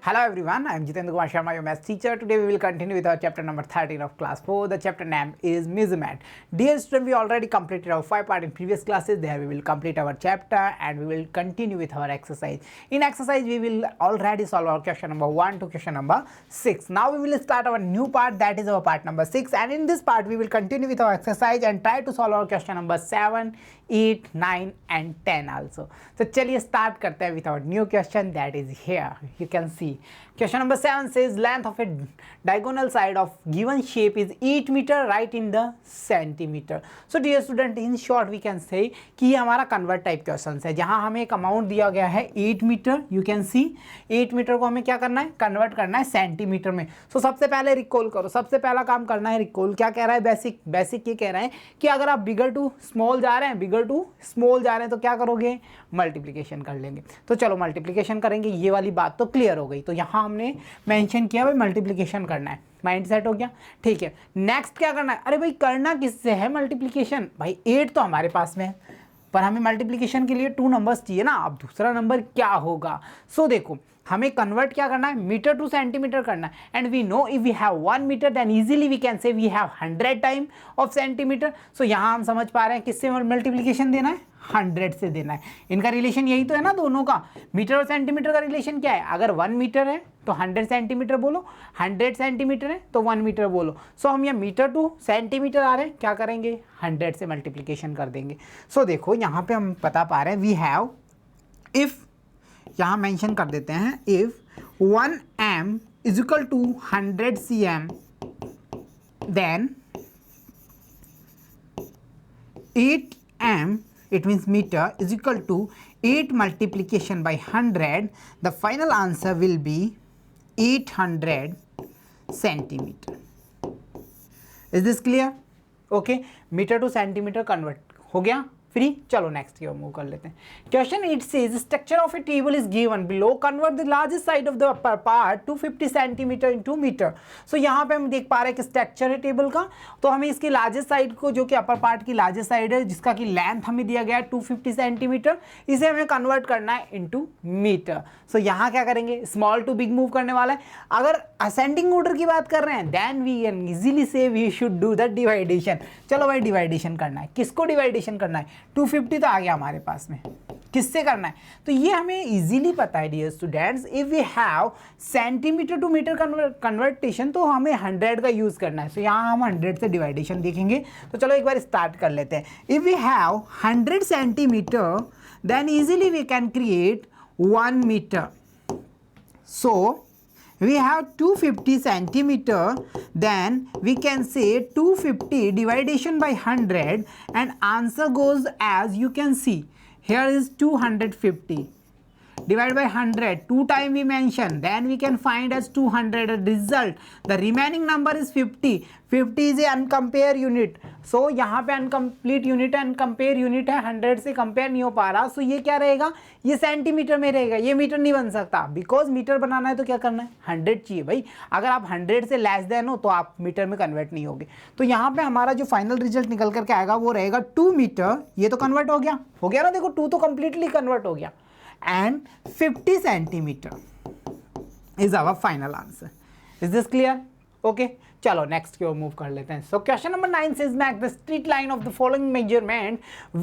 Hello everyone, I am Jitendra Kumar Sharma, your maths teacher. Today we will continue with our chapter number 13 of class 4. The chapter name is measurement. Dear student, we already completed our 5 part in previous classes. There we will complete our chapter and we will continue with our exercise. In exercise we will already solve our question number 1 to question number 6. Now we will start our new part, that is our part number 6, and in this part we will continue with our exercise and try to solve our question number 7, 8, 9 and 10 also. So चलिए start करते हैं with our new question that is here. You can see question number 7 says length of a diagonal side of given shape is 8 meter, write in the centimeter. So dear student, in short we can say कि ये हमारा convert type questions है जहाँ हमें एक amount दिया गया है 8 metre. You can see 8 metre को हमें क्या करना है, कन्वर्ट करना है सेंटीमीटर में. So सबसे पहले रिकॉल करो, सबसे पहला काम करना है रिकॉल. क्या कह रहा है बेसिक ये कह रहा है कि अगर आप बिगर टू स्मॉल जा रहे हैं, बिगर टू स्मॉल जा रहे हैं तो क्या करोगे, मल्टीप्लिकेशन कर लेंगे. तो चलो मल्टीप्लिकेशन करेंगे, ये वाली बात तो क्लियर हो गई. तो यहाँ हमने मेंशन किया भाई मल्टीप्लिकेशन करना है, माइंड सेट हो गया. ठीक है, नेक्स्ट क्या करना है, अरे भाई करना किससे है मल्टीप्लिकेशन, भाई 8 तो हमारे पास में है पर हमें मल्टीप्लिकेशन के लिए 2 नंबर्स चाहिए ना. अब दूसरा नंबर क्या होगा, सो देखो हमें कन्वर्ट क्या करना है, मीटर टू सेंटीमीटर करना है. And we know if we have 1 metre then easily we can say we have 100 time of centimetre. So यहाँ हम समझ पा रहे हैं किससे मल्टीप्लिकेशन देना है, 100 से देना है. इनका रिलेशन यही तो है ना दोनों का, मीटर और सेंटीमीटर का रिलेशन क्या है, अगर 1 मीटर है तो 100 सेंटीमीटर बोलो, 100 सेंटीमीटर है तो 1 मीटर बोलो. सो हम ये मीटर टू सेंटीमीटर आ रहे हैं, क्या करेंगे 100 से मल्टीप्लिकेशन कर देंगे. सो देखो यहाँ पे हम बता पा रहे हैं वी हैव, इफ़ यहाँ मेंशन कर देते हैं if 1 m is equal to 100 cm then 8 m it means meter is equal to 8 multiplication by 100, the final answer will be 800 centimeter. Is this clear? Okay, metre to centimetre convert हो गया, free. चलो next की ओर move कर लेते हैं. Question 8 says structure of a table is given below, convert the largest side of the upper part 250 centimetre into metre. So यहाँ पे हम देख पा रहे हैं कि स्ट्रक्चर है टेबल का, तो हमें इसकी लार्जेस्ट साइड को, जो कि अपर पार्ट की लार्जेस्ट साइड है जिसका कि लेंथ हमें दिया गया है 250 सेंटीमीटर, इसे हमें कन्वर्ट करना है इनटू मीटर. सो यहाँ क्या करेंगे, स्मॉल टू बिग मूव करने वाला है. अगर असेंडिंग ऑर्डर की बात कर रहे हैं देन वी कैन इजीली से वी शुड डू द डिवाइडेशन. चलो भाई डिवाइडेशन करना है, किसको डिवाइडेशन करना है, 250 तो आ गया हमारे पास में, किससे करना है, तो ये हमें इजीली पता है dear students. If we have centimetre to metre conversion तो हमें 100 का यूज करना है. तो यहाँ हम 100 से डिवाइडेशन देखेंगे. तो चलो एक बार स्टार्ट कर लेते हैं. If we have 100 centimetre then easily we can create 1 metre. So we have 250 centimeter, then we can say 250 dividation by 100 and answer goes as you can see here is 250 divided by 100, 2 time we mention, then we can find as 200 a result. The remaining number is 50. 50 is a uncompare unit. So यहाँ पे incomplete unit है, अनकम्पेयर unit है, 100 से compare नहीं हो पा रहा. सो ये क्या रहेगा, ये सेंटीमीटर में रहेगा, ये मीटर नहीं बन सकता. बिकॉज मीटर बनाना है तो क्या करना है, 100 चाहिए भाई. अगर आप 100 से लेस देन हो तो आप मीटर में कन्वर्ट नहीं होगे. तो यहाँ पे हमारा जो फाइनल रिजल्ट निकल करके आएगा वो रहेगा 2 मीटर. ये तो कन्वर्ट हो गया ना, देखो 2 तो कंप्लीटली कन्वर्ट हो गया. And 50 centimeter is our final answer. Is this clear? Okay. चलो नेक्स्ट की ओर मूव कर लेते हैं. So question number 9 says make the straight line of the following measurement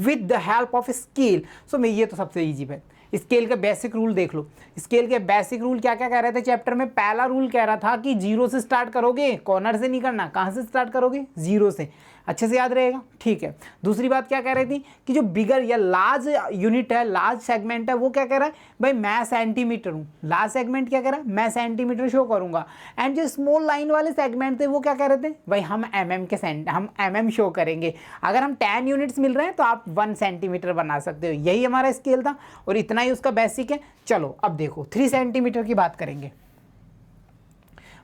with the help of a scale. सो मैं ये तो सबसे इजी है, स्केल के बेसिक रूल देख लो. स्केल के बेसिक रूल क्या क्या कह रहे थे चैप्टर में, पहला रूल कह रहा था कि 0 से स्टार्ट करोगे, कॉर्नर से नहीं करना. कहाँ से स्टार्ट करोगे, 0 से. अच्छे से याद रहेगा, ठीक है. दूसरी बात क्या कह रही थी कि जो बिगर या लार्ज यूनिट है, लार्ज सेगमेंट है, वो क्या कह रहा है भाई मैं सेंटीमीटर हूँ. लार्ज सेगमेंट क्या कह रहा है, मैं सेंटीमीटर शो करूँगा. एंड जो स्मॉल लाइन वाले सेगमेंट थे वो क्या कह रहे थे, भाई हम mm शो करेंगे. अगर हम 10 यूनिट्स मिल रहे हैं तो आप 1 सेंटीमीटर बना सकते हो. यही हमारा स्केल था और इतना ही उसका बेसिक है. चलो अब देखो 3 सेंटीमीटर की बात करेंगे.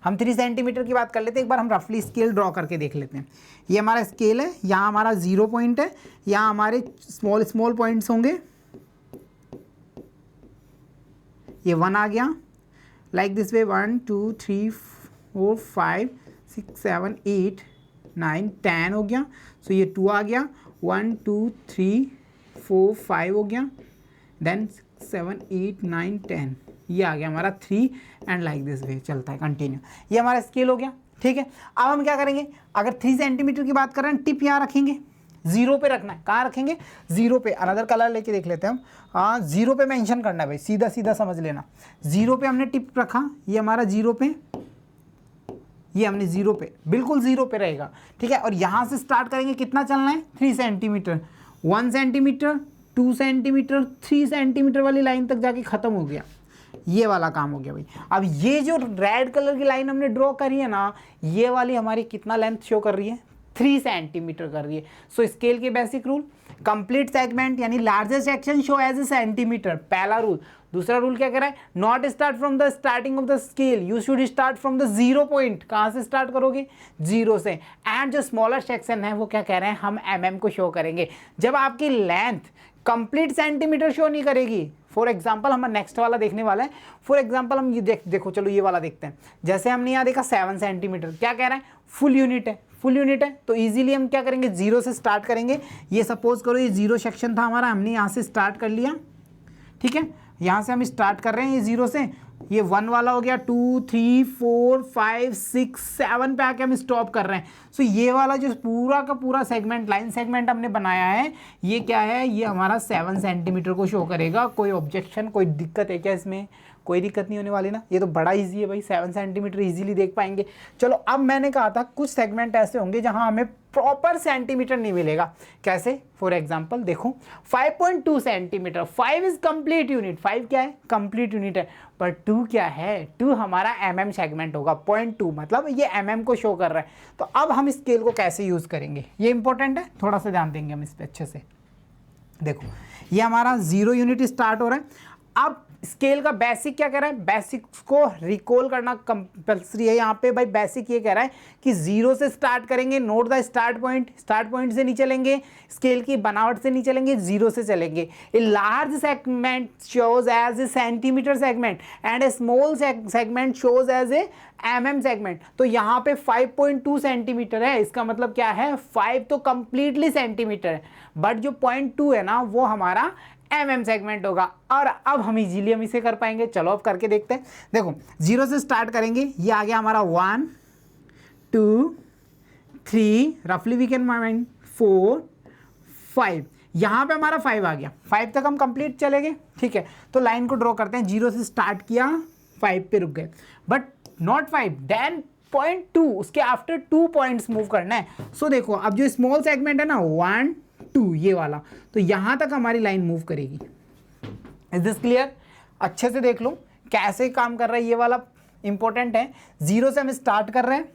हम 3 सेंटीमीटर की बात कर लेते हैं. एक बार हम रफली स्केल ड्रॉ करके देख लेते हैं. ये हमारा स्केल है, यहाँ हमारा 0 पॉइंट है, यहाँ हमारे स्मॉल पॉइंट्स होंगे. ये 1 आ गया, लाइक दिस वे 1 2 3 4 5 6 7 8 9 10 हो गया. सो ये 2 आ गया, 1 2 3 4 5 हो गया, देन 6 7 8 9 10. ये आ गया हमारा 3 एंड लाइक दिस वे चलता है कंटिन्यू। ये हमारा स्केल हो गया, ठीक है। अब हम क्या करेंगे, अगर 3 सेंटीमीटर की बात कर रहे हैं, टिप यहाँ रखेंगे, 0 पे रखना है। कहाँ रखेंगे, 0 पे। अनदर कलर लेके देख लेते हैं हम। हाँ, 0 पे मेंशन करना है भाई, सीधा सीधा समझ लेना। 0 पे हमने टिप रखा, ये हमारा 0 पे, ये हमने 0 पे, बिल्कुल 0 पे रहेगा, ठीक है। और यहाँ से स्टार्ट करेंगे, कितना चलना है, 3 सेंटीमीटर, 1 सेंटीमीटर, 2 सेंटीमीटर, 3 सेंटीमीटर वाली लाइन तक जाके खत्म हो गया। ये वाला काम हो गया भाई। अब ये जो रेड कलर की लाइन हमने ड्रॉ करी है ना, ये वाली हमारी कितना लेंथ शो कर रही है, 3 सेंटीमीटर कर रही है। सो स्केल के बेसिक रूल, कंप्लीट सेगमेंट यानी largest section show as a centimetre, पहला रूल। दूसरा रूल क्या कह रहा है, not start from the starting of the scale, you should start from the 0 point. कहाँ से स्टार्ट करोगे, 0 से। एंड जो स्मॉलर सेक्शन है वो क्या कह रहे हैं, हम mm को शो करेंगे। जब आपकी लेंथ कंप्लीट सेंटीमीटर शो नहीं करेगी, फॉर एग्जाम्पल हम नेक्स्ट वाला देखने वाला है। फॉर एग्जाम्पल हम ये देखो, चलो ये वाला देखते हैं। जैसे हमने यहाँ देखा 7 सेंटीमीटर, क्या कह रहा है, फुल यूनिट है, फुल यूनिट है। तो इजीली हम क्या करेंगे, 0 से स्टार्ट करेंगे। ये सपोज करो ये 0 सेक्शन था हमारा, हमने यहाँ से स्टार्ट कर लिया, ठीक है। यहाँ से हम स्टार्ट कर रहे हैं ये 0 से, ये 1 वाला हो गया, 2 3 4 5 6 7 पे आके हम स्टॉप कर रहे हैं। सो ये वाला जो पूरा का पूरा सेगमेंट, लाइन सेगमेंट हमने बनाया है, ये क्या है, ये हमारा 7 सेंटीमीटर को शो करेगा। कोई ऑब्जेक्शन, कोई दिक्कत है क्या इसमें, कोई दिक्कत नहीं होने वाली ना, ये तो बड़ा इजी है भाई, 7 सेंटीमीटर इजीली देख पाएंगे। चलो अब मैंने कहा था कुछ सेगमेंट ऐसे होंगे जहां हमें प्रॉपर सेंटीमीटर नहीं मिलेगा। कैसे, फॉर एग्जांपल देखो 5.2 सेंटीमीटर, 5 इज कंप्लीट यूनिट, 5 क्या है, कंप्लीट यूनिट है। पर 2 क्या है, 2 हमारा mm सेगमेंट होगा, 0.2 मतलब ये mm को शो कर रहा है। तो अब हम स्केल को कैसे यूज करेंगे, ये इंपॉर्टेंट है, थोड़ा सा ध्यान देंगे हम इस पर अच्छे से। देखो ये हमारा 0 यूनिट स्टार्ट हो रहा है। अब स्केल का बेसिक क्या कह रहा है, बेसिक को रिकॉल करना कंपल्सरी है यहाँ पे भाई। बेसिक ये कह रहा है कि 0 से स्टार्ट करेंगे, नोट द स्टार्ट पॉइंट से नहीं चलेंगे, स्केल की बनावट से नहीं चलेंगे, 0 से चलेंगे। A large segment shows as a centimetre segment and a small segment shows as a mm segment. तो यहाँ पे 5.2 सेंटीमीटर है, इसका मतलब क्या है, 5 तो कंप्लीटली सेंटीमीटर है, बट जो 0.2 है ना वो हमारा mm सेगमेंट होगा। और अब हम इजीली हम इसे कर पाएंगे। चलो अब करके देखते हैं। देखो 0 से स्टार्ट करेंगे, ये आ गया हमारा 1 2 3, रफली वी कैन माइंड 4 5, यहाँ पे हमारा 5 आ गया, 5 तक हम कंप्लीट चलेंगे, ठीक है। तो लाइन को ड्रॉ करते हैं, 0 से स्टार्ट किया, 5 पे रुक गए, बट नॉट 5, देन 0.2, उसके आफ्टर 2 पॉइंट्स मूव करना है। सो देखो अब जो स्मॉल सेगमेंट है ना 1 2 ये वाला, तो यहां तक हमारी लाइन मूव करेगी। इज दिस क्लियर, अच्छे से देख लो कैसे काम कर रहा है ये वाला, इंपॉर्टेंट है। 0 से हम स्टार्ट कर रहे हैं,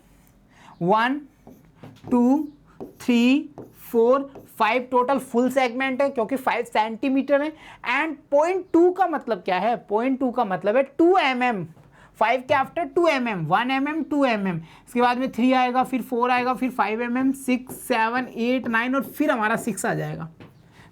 1 2 3 4 5 टोटल फुल सेगमेंट है क्योंकि 5 सेंटीमीटर है। एंड 0.2 का मतलब क्या है, 0.2 का मतलब है 2 mm, 5 के आफ्टर 2 mm, 1 mm 2 mm, इसके बाद में 3 आएगा, फिर 4 आएगा, फिर 5 mm 6 7 8 9 और फिर हमारा 6 आ जाएगा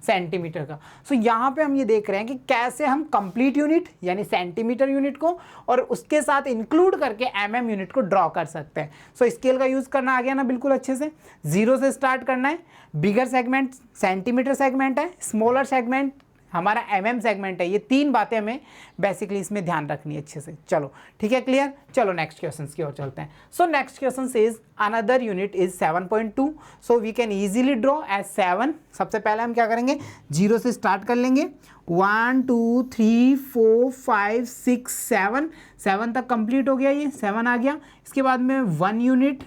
सेंटीमीटर का। सो यहाँ पे हम ये देख रहे हैं कि कैसे हम कंप्लीट यूनिट यानी सेंटीमीटर यूनिट को और उसके साथ इंक्लूड करके mm यूनिट को ड्रॉ कर सकते हैं। सो स्केल का यूज करना आ गया ना बिल्कुल अच्छे से। 0 से स्टार्ट करना है, बिगर सेगमेंट सेंटीमीटर सेगमेंट है, स्मॉलर सेगमेंट हमारा mm सेगमेंट है। ये 3 बातें हमें बेसिकली इसमें ध्यान रखनी है अच्छे से। चलो ठीक है, क्लियर। चलो नेक्स्ट क्वेश्चन की ओर चलते हैं। So next question is another unit is 7.2, so we can easily draw as 7। सबसे पहले हम क्या करेंगे, 0 से स्टार्ट कर लेंगे, 1 2 3 4 5 6 7, 7 तक कंप्लीट हो गया, ये 7 आ गया। इसके बाद में 1 यूनिट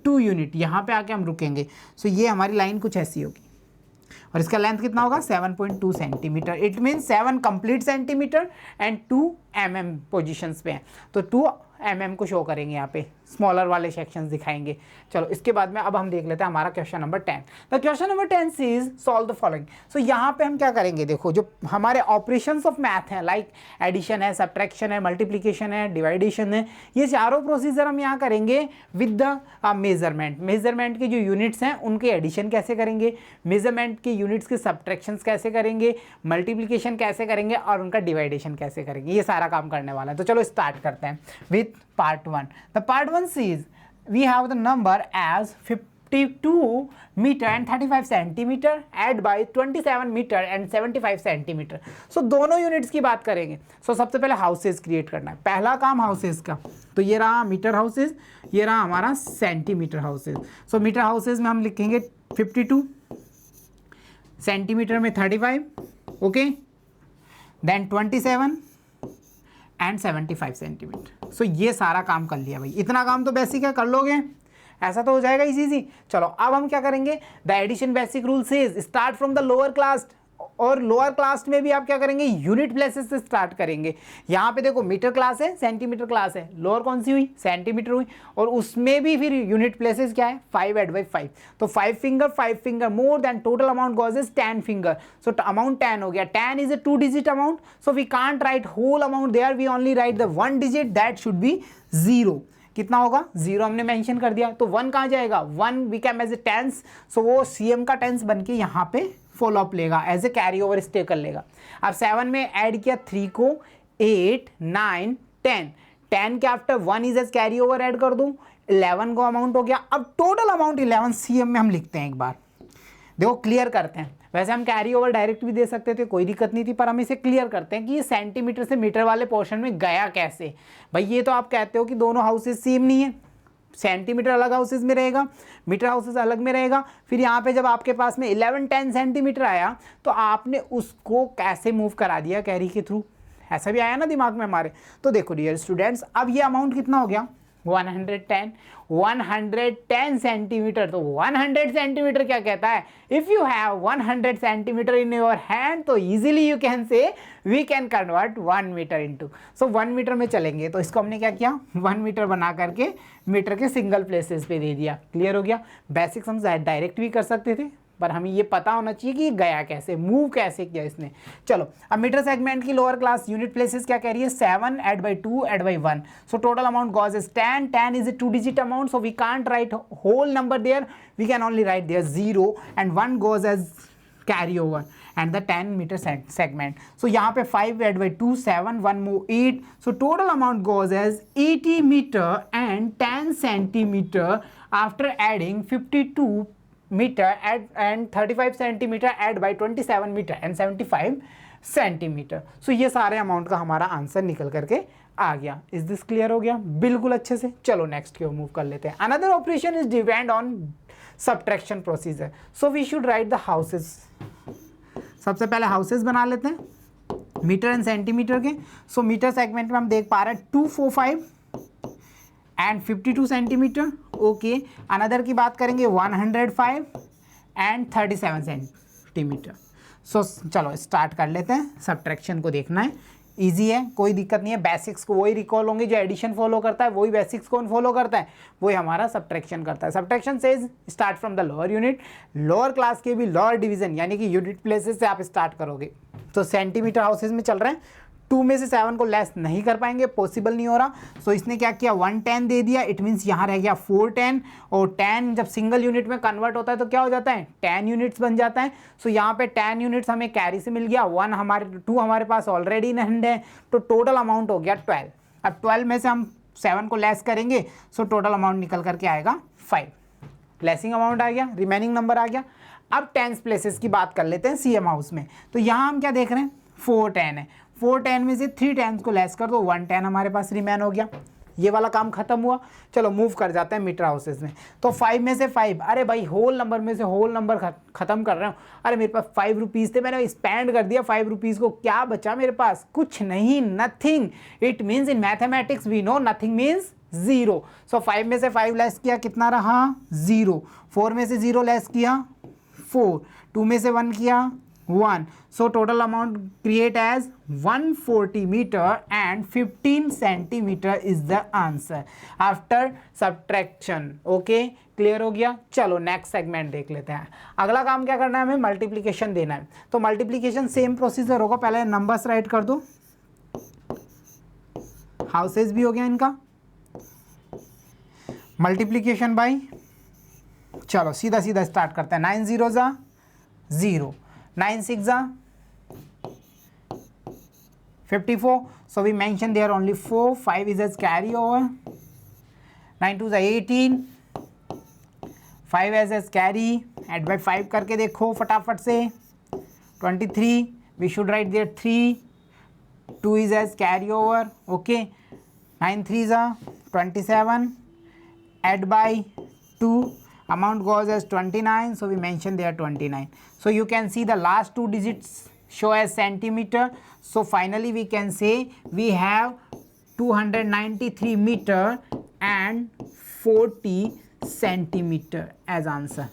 2 यूनिट यहाँ पे आके हम रुकेंगे। सो ये हमारी लाइन कुछ ऐसी होगी और इसका लेंथ कितना होगा, 7.2 centimetre. It mean 7 complete centimetre and 2 mm positions पे हैं, तो 2 mm को शो करेंगे यहाँ पे, स्मॉलर वाले सेक्शंस दिखाएंगे। चलो इसके बाद में अब हम देख लेते हैं हमारा question number 10। The question number 10 is solve the following. So यहाँ पे हम क्या करेंगे, देखो जो हमारे ऑपरेशंस ऑफ मैथ हैं लाइक एडिशन है, सब्ट्रैक्शन है, मल्टीप्लिकेशन है, डिवाइडेशन है, ये चारों प्रोसीजर हम यहाँ करेंगे विद द मेजरमेंट। मेजरमेंट के जो यूनिट्स हैं उनके एडिशन कैसे करेंगे, मेजरमेंट के यूनिट्स के सब्ट्रैक्शंस कैसे करेंगे, मल्टीप्लिकेशन कैसे करेंगे और उनका डिवाइडेशन कैसे करेंगे, ये सारा काम करने वाला है। तो चलो स्टार्ट करते हैं with part 1। The part 1 says we have the number as 52 metre and 35 centimetre add by 27 metre and 75 centimetre. So दोनों यूनिट्स की बात करेंगे। सो सबसे पहले हाउसेज क्रिएट करना है, पहला काम हाउसेज का। तो ये रहा मीटर हाउसेज, ये रहा हमारा सेंटीमीटर हाउसेज। सो मीटर हाउसेज में हम लिखेंगे 52, सेंटीमीटर में 35, okay, then 27 and 75 centimetre. So ये सारा काम कर लिया भाई, इतना काम तो बेसिक है, कर लोगे, ऐसा तो हो जाएगा इजी। चलो अब हम क्या करेंगे, the addition basic rule says start from the lower class, और लोअर क्लास में भी आप क्या करेंगे, यूनिट प्लेसेस से स्टार्ट करेंगे। यहाँ पे देखो मीटर क्लास है, सेंटीमीटर क्लास है, लोअर कौन सी हुई, सेंटीमीटर हुई, और उसमें भी फिर यूनिट प्लेसेस क्या है, 5 ऐड बाई 5। तो 5 finger more then total amount goes is 10 finger. So amount 10 हो गया, 10 is a 2 digit amount, so we can't write whole amount there, we only write the 1 digit, that should be 0। कितना होगा, 0 हमने mention कर दिया, तो 1 कहाँ जाएगा, 1 become as a tens, so वो सीएम का टेंस बन के यहाँ पे फॉलो अप लेगा, as a carry over stay कर लेगा। अब 7 में ऐड किया 3 को, 8 9 10, 10 के after 1 is as carry over add कर दूं, 11 को अमाउंट हो गया। अब टोटल अमाउंट 11 सीएम में हम लिखते हैं, एक बार देखो क्लियर करते हैं। वैसे हम कैरी ओवर डायरेक्ट भी दे सकते थे, कोई दिक्कत नहीं थी, पर हम इसे क्लियर करते हैं कि ये सेंटीमीटर से मीटर वाले पोर्शन में गया कैसे। भाई ये तो आप कहते हो कि दोनों हाउसेस सेम नहीं है, सेंटीमीटर अलग हाउसेस में रहेगा, मीटर हाउसेस अलग में रहेगा। फिर यहाँ पे जब आपके पास में 11-10 सेंटीमीटर आया तो आपने उसको कैसे मूव करा दिया, कैरी के थ्रू, ऐसा भी आया ना दिमाग में हमारे। तो देखो डियर स्टूडेंट्स, अब ये अमाउंट कितना हो गया, 110 सेंटीमीटर। तो 100 सेंटीमीटर क्या कहता है, if you have 100 centimetre in your hand, तो easily you can say we can convert 1 metre into. So 1 metre में चलेंगे, तो इसको हमने क्या किया, 1 मीटर बना करके मीटर के सिंगल प्लेसेस पे दे दिया। क्लियर हो गया, बेसिक्स हम डायरेक्ट भी कर सकते थे, पर हमें ये पता होना चाहिए कि गया कैसे, मूव कैसे किया इसने। चलो अब मीटर सेगमेंट की लोअर क्लास यूनिट प्लेसेस क्या कह रही है, 7 add by 2 add by 1। So total amount goes is 10, 10 इज a 2 digit amount, so we can't write whole number there, we can only write there 0 and 1 goes as carry over and the 10 metre segment. So यहाँ पे 5 add by 2 7, 1 more 8, so total amount goes as 80 metre and 10 centimetre after adding 52 metre and 35 centimetre add by 27 metre and 75 centimetre. So ये सारे amount का हमारा answer निकल करके आ गया। Is this clear हो गया बिल्कुल अच्छे से। चलो नेक्स्ट की ओर मूव कर लेते हैं। Another operation is depend on subtraction procedure, so we should write the houses. सबसे पहले हाउसेस बना लेते हैं मीटर एंड सेंटीमीटर के। सो मीटर सेगमेंट में हम देख पा रहे हैं 245 एंड 52 सेंटीमीटर, ओके। अनदर की बात करेंगे 105 एंड 37 सेंटीमीटर। सो चलो स्टार्ट कर लेते हैं, सब्ट्रैक्शन को देखना है, इजी है, कोई दिक्कत नहीं है। बेसिक्स को वही रिकॉल होंगे, जो एडिशन फॉलो करता है वही बेसिक्स को फॉलो करता है, वही हमारा सब्ट्रैक्शन करता है। Subtraction says start from the lower unit, lower class के भी लोअर डिवीजन यानी कि यूनिट प्लेसेस से आप स्टार्ट करोगे। तो सेंटीमीटर हाउसेज में चल रहे हैं, 2 में से 7 को लेस नहीं कर पाएंगे, पॉसिबल नहीं हो रहा। सो इसने क्या किया, 110 दे दिया, इट मीन्स यहाँ रह गया 410, और 10 जब सिंगल यूनिट में कन्वर्ट होता है तो क्या हो जाता है, 10 यूनिट्स बन जाता है। सो यहाँ पे 10 यूनिट्स हमें कैरी से मिल गया, 2 हमारे पास ऑलरेडी इन हैंड है, तो टोटल अमाउंट हो गया 12। अब 12 में से हम 7 को लेस करेंगे, सो टोटल अमाउंट निकल करके आएगा 5। लेसिंग अमाउंट आ गया, रिमेनिंग नंबर आ गया। अब टेंस प्लेसेस की बात कर लेते हैं सीएम हाउस में। तो यहाँ हम क्या देख रहे हैं, 410 है, 410 में से 3 10 को लेस कर दो, 110 हमारे पास रिमेन हो गया। ये वाला काम खत्म हुआ। चलो मूव कर जाते हैं मीटर हाउसेस में। तो 5 में से 5, अरे भाई होल नंबर में से होल नंबर खत्म कर रहा हूँ। अरे मेरे पास 5 रुपीज़ थे, मैंने स्पेंड कर दिया 5 रुपीज़ को, क्या बचा मेरे पास, कुछ नहीं, nothing. It means in mathematics we know nothing means 0। So 5 में से 5 लेस किया, कितना रहा 0। 4 में से 0 लेस किया 4, 2 में से 1 किया 1। So total amount create as 140 meter and 15 centimeter is the answer after subtraction. Okay, clear हो गया। चलो नेक्स्ट सेगमेंट देख लेते हैं। अगला काम क्या करना है, हमें मल्टीप्लिकेशन देना है। तो मल्टीप्लिकेशन सेम प्रोसीजर होगा, पहले नंबर्स राइट कर दो, हाउसेस भी हो गया इनका, मल्टीप्लिकेशन बाई, चलो सीधा सीधा स्टार्ट करते हैं। 9 0 जा 0, 9 6 जा 54, so we mentioned there only 4, 5 is as carry over, 9 2 is 18, 5 as carry, add by 5 करके देखो फटाफट से, 23, we should write there 3, 2 is as carry over, okay, 9 3 जा 27, add by 2, amount goes as 29, so we mention there 29. So you can see the last 2 digits show as centimeter, so finally we can say we have 293 meter and 40 centimeter as answer.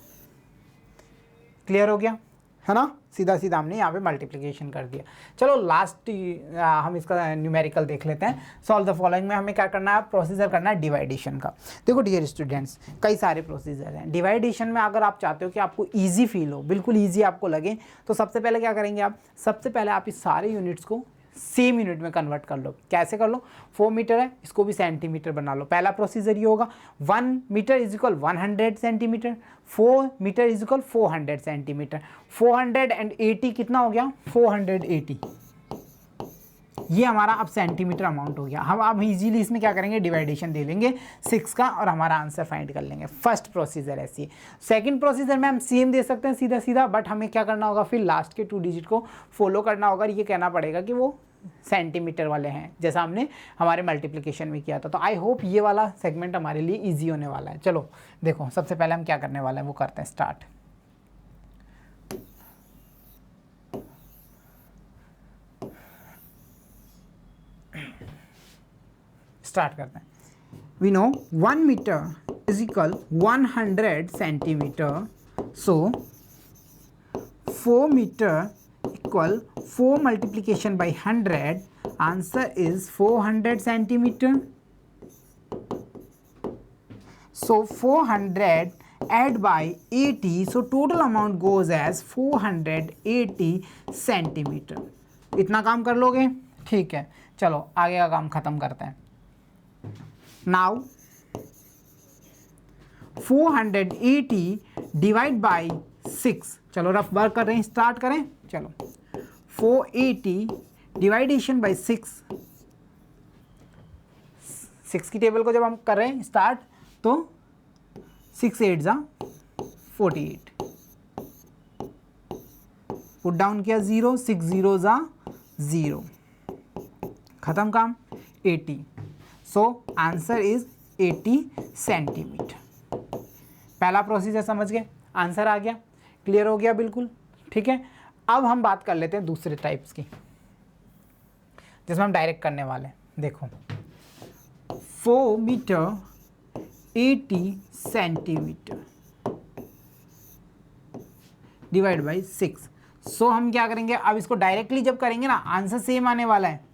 Clear हो गया है ना, सीधा सीधा हमने यहाँ पे multiplication कर दिया। चलो लास्ट हम इसका न्यूमेरिकल देख लेते हैं। सॉल्व द फॉलोइंग में हमें क्या करना है, प्रोसीजर करना है डिवाइडेशन का। देखो डियर स्टूडेंट्स, कई सारे प्रोसीजर हैं डिवाइडेशन में। अगर आप चाहते हो कि आपको इजी फील हो, बिल्कुल इजी आपको लगे, तो सबसे पहले क्या करेंगे आप, सबसे पहले आप इस सारे यूनिट्स को सेम यूनिट में कन्वर्ट कर लो। कैसे कर लो, 4 मीटर है, इसको भी सेंटीमीटर बना लो। पहला प्रोसीजर ये होगा, 1 meter is equal 100 centimeter, 4 meter is equal 400 centimeter, 480 कितना हो गया, 480, ये हमारा अब सेंटीमीटर अमाउंट हो गया। हम अब इजीली इसमें क्या करेंगे, डिवाइडेशन दे लेंगे 6 का और हमारा आंसर फाइंड कर लेंगे। फर्स्ट प्रोसीजर ऐसी है। सेकंड प्रोसीजर में हम सेम दे सकते हैं सीधा सीधा, बट हमें क्या करना होगा, फिर लास्ट के 2 डिजिट को फॉलो करना होगा। ये कहना पड़ेगा कि वो सेंटीमीटर वाले हैं, जैसा हमने हमारे मल्टीप्लिकेशन में किया था। तो आई होप ये वाला सेगमेंट हमारे लिए ईजी होने वाला है। चलो देखो, सबसे पहले हम क्या करने वाले हैं वो करते हैं स्टार्ट। स्टार्ट करते हैं। We know 1 meter is equal 100 centimeter, so 4 meter equal 4 multiplication by 100, answer is 400 centimeter. So 400 add by 80, so total amount goes as 480 centimeter. इतना काम कर लोगे, ठीक है। चलो आगे का काम खत्म करते हैं। Now 480 divide by 6, चलो रफ वर्क कर रहे हैं, स्टार्ट करें। चलो 480 डिवाइडेशन बाई 6 की टेबल को जब हम कर रहे हैं स्टार्ट, तो 6 8 जा 48, पुट डाउन किया 0, 6 0 जा 0, खत्म काम, 80। So answer is 80 centimetre. पहला प्रोसीजर समझ गए, आंसर आ गया, क्लियर हो गया बिल्कुल, ठीक है। अब हम बात कर लेते हैं दूसरे टाइप्स की, जिसमें हम डायरेक्ट करने वाले हैं। देखो 4 मीटर 80 सेंटीमीटर डिवाइड बाई 6। सो हम क्या करेंगे, अब इसको डायरेक्टली जब करेंगे ना, आंसर सेम आने वाला है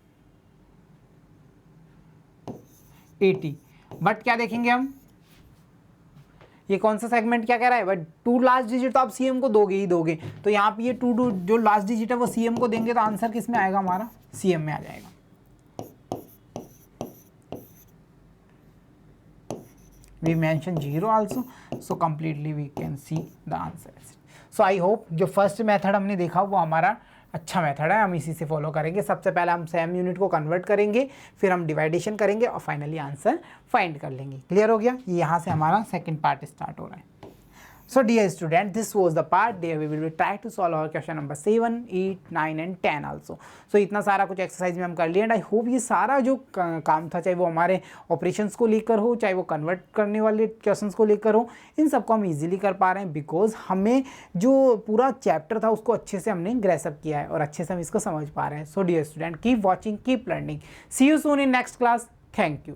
80, बट क्या देखेंगे हम, ये कौन सा सेगमेंट क्या कह रहा है, बट 2 लास्ट डिजिट तो आप सीएम को दोगे ही दोगे, तो यहाँ पे ये 2 जो लास्ट डिजिट है वो सीएम को देंगे, तो आंसर किस में आएगा, हमारा सीएम में आ जाएगा। We mention 0 also, so completely we can see the answer. So I hope जो फर्स्ट मेथड हमने देखा वो हमारा अच्छा मेथड है, हम इसी से फॉलो करेंगे। सबसे पहले हम सेम यूनिट को कन्वर्ट करेंगे, फिर हम डिवाइडेशन करेंगे और फाइनली आंसर फाइंड कर लेंगे। क्लियर हो गया, यहाँ से हमारा सेकंड पार्ट स्टार्ट हो रहा है। So dear student, this was the part there we will try to solve our question number 7, 8, 9 and 10 also. So इतना सारा कुछ एक्सरसाइज में हम कर लिए एंड आई होप ये सारा जो काम था, चाहे वो हमारे ऑपरेशंस को लेकर हो, चाहे वो कन्वर्ट करने वाले क्वेश्चंस को लेकर हो, इन सबको हम इजीली कर पा रहे हैं बिकॉज हमें जो पूरा चैप्टर था उसको अच्छे से हमने ग्रेसअप किया है और अच्छे से हम इसको समझ पा रहे हैं। So dear student, keep watching, keep learning, see you soon in next class. Thank you.